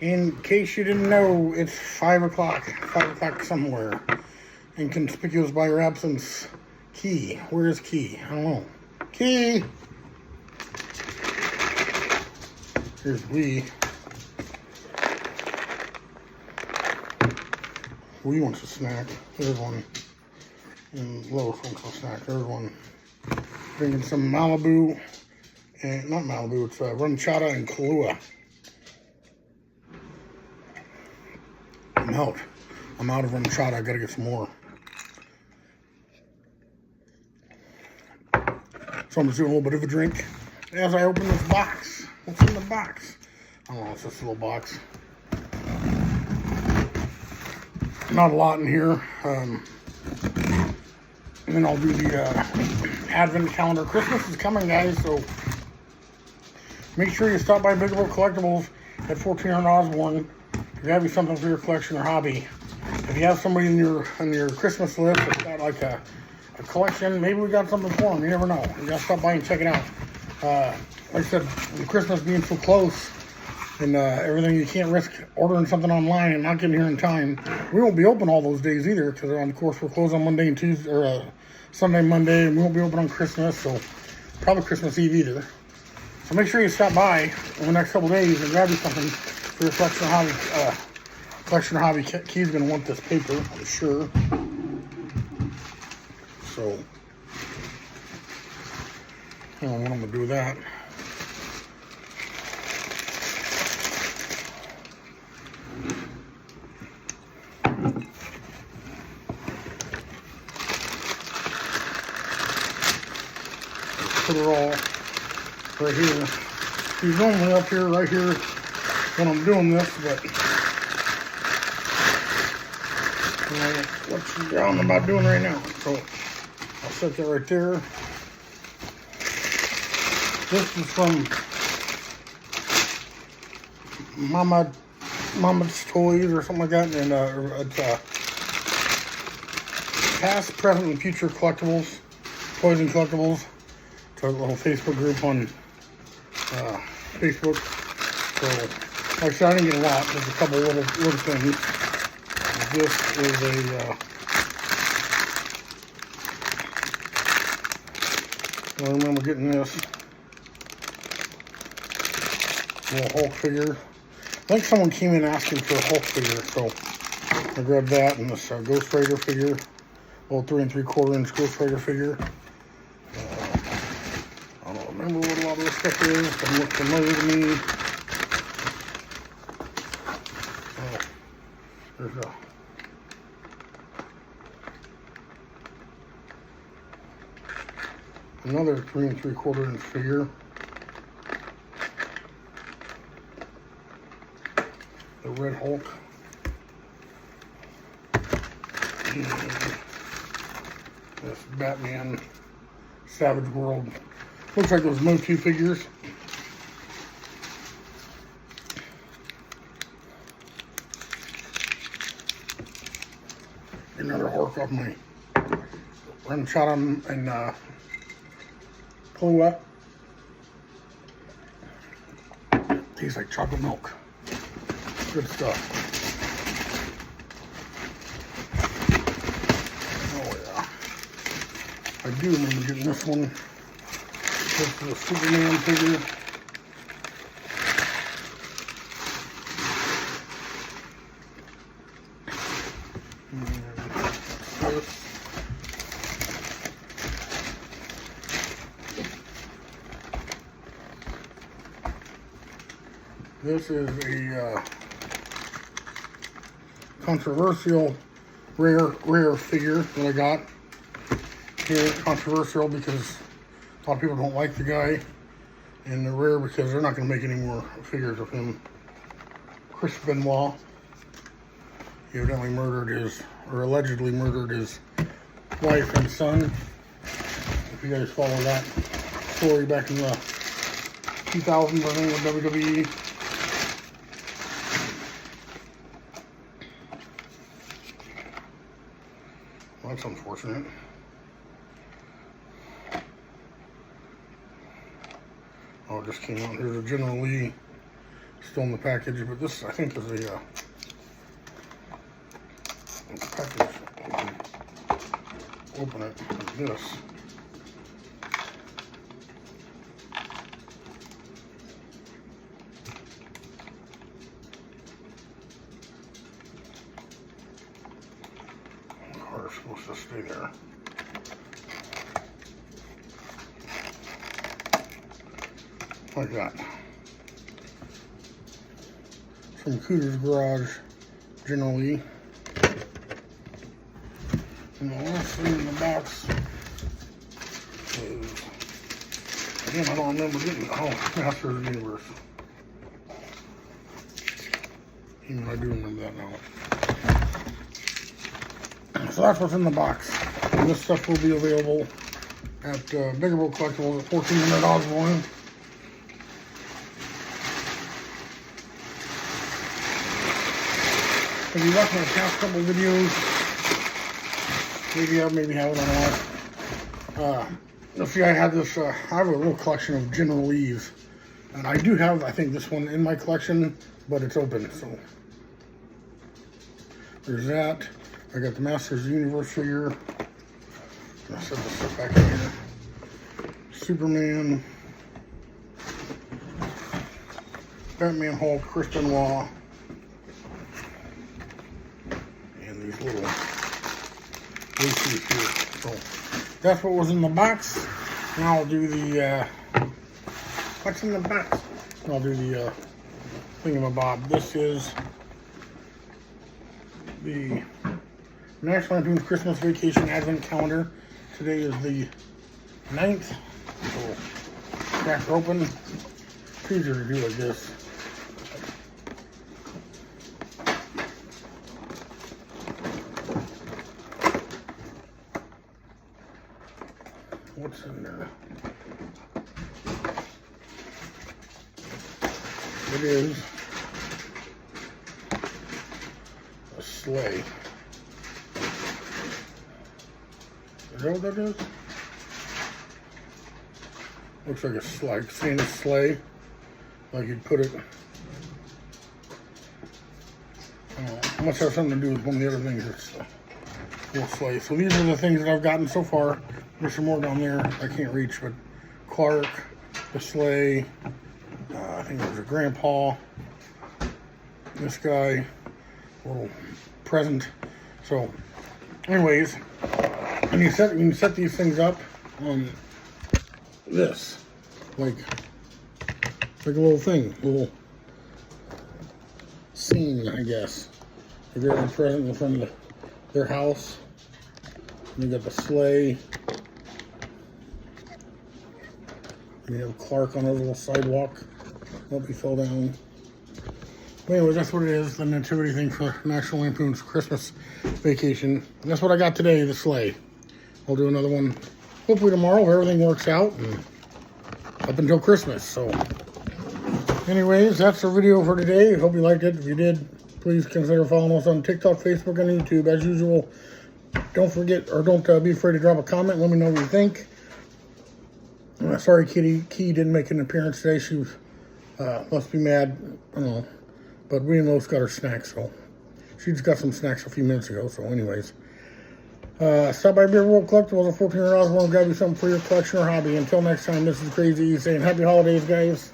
In case you didn't know, it's 5 o'clock. 5 o'clock somewhere. Inconspicuous by your absence. Key. Where is Key? I don't know. Key! Here's Wee. Wee wants a snack. There's one. And Lois wants a snack. There's one. Drinking some Malibu. And not Malibu, it's rum chata and Kahlua. I'm out. I'm out of rum chata. I gotta get some more. So I'm just doing a little bit of a drink as I open this box. What's in the box? I don't know, it's this little box. Not a lot in here. And then I'll do the Advent calendar. Christmas is coming, guys, so make sure you stop by Bigger Boat Collectibles at 1400 Osborne to grab you something for your collection or hobby. If you have somebody on your Christmas list that's got like a collection, maybe we got something for them. You never know. You gotta stop by and check it out. Like I said, with Christmas being so close and everything, you can't risk ordering something online and not getting here in time. We won't be open all those days either because, of course, we're closed on Monday and Tuesday, or Sunday, Monday, and we won't be open on Christmas, so probably Christmas Eve either. So make sure you stop by in the next couple days and grab you something for your collection or hobby. Collection or hobby. Key's gonna want this paper, I'm sure. So, I don't know what I'm gonna do with that. Put it all right here. He's normally up here, right here, when I'm doing this, but what's down I'm about doing right now. So I'll set that right there. This is from Mama's Toys or something like that, and it's past, present, and future collectibles, toys and collectibles. It's a little Facebook group on Facebook. So, like I said, I didn't get a lot. There's a couple little things. This is I remember getting this little Hulk figure. I think someone came in asking for a Hulk figure, so I grabbed that and this Ghost Rider figure, little 3 3/4 inch Ghost Rider figure. I don't remember what a lot of this stuff is. It doesn't look familiar to me. There's another 3 3/4 inch figure. The Red Hulk. And this Batman Savage World. Looks like those Motu figures. Another Hulk off my rim shot and Kahlua. Tastes like chocolate milk. Good stuff. Oh yeah. I do remember getting this one. This is a Superman figure. This is a controversial rare figure that I got here. Controversial because a lot of people don't like the guy, and they're rare because they're not going to make any more figures of him. Chris Benoit, he evidently allegedly murdered his wife and son. If you guys follow that story back in the 2000s, I think, with WWE. Well, that's unfortunate. Oh, it just came out. Here's a General Lee Still in the package, but this, I think, is the package. Open it like this. The card is supposed to stay there. Like that. From Cooter's Garage, generally. And the last thing in the box is, again, I don't remember getting, Masters of the Universe. Even I do remember that now. So that's what's in the box. And this stuff will be available at Bigger Boat Collectibles at $1,400 more. If you watched my past couple videos, maybe have it on off. You'll see I have this, I have a little collection of General Lees. And I do have, I think, this one in my collection, but it's open, so. There's that. I got the Masters of the Universe figure. I'll set this stuff back in here. Superman. Batman, Hulk, Chris Benoit. And these little laces here. So that's what was in the box. Now I'll do the, what's in the box? I'll do the thingamabob. This is the National Lampoon's Christmas Vacation Advent Calendar. Today is the 9th. So crack it open. It's easier to do like this. What's in there? It is a sleigh. Is that what that is? Looks like a Santa's sleigh. Like you'd put it. Must have something to do with one of the other things. It's a little sleigh. So these are the things that I've gotten so far. There's some more down there I can't reach, but Clark, the sleigh, I think there's a grandpa, this guy, a little present. So, anyways, and you can set these things up on this, like a little thing, a little scene, I guess. If you're a present in front of their house, and you got the sleigh. You have Clark on a little sidewalk. Hope he fell down. But anyway, that's what it is, the nativity thing for National Lampoon's Christmas Vacation. And that's what I got today, the sleigh. I'll do another one hopefully tomorrow if everything works out and up until Christmas. So anyways, that's the video for today. I hope you liked it. If you did, please consider following us on TikTok, Facebook, and YouTube. As usual, don't forget, or don't be afraid to drop a comment. Let me know what you think. Sorry, Kitty Key didn't make an appearance today. She was, must be mad. I don't know. But we and Lois got her snacks, so she just got some snacks a few minutes ago. So, anyways, stop by Bigger Boat Collectibles at $1,400. We'll grab you something for your collection or hobby. Until next time, this is Crazy E saying happy holidays, guys.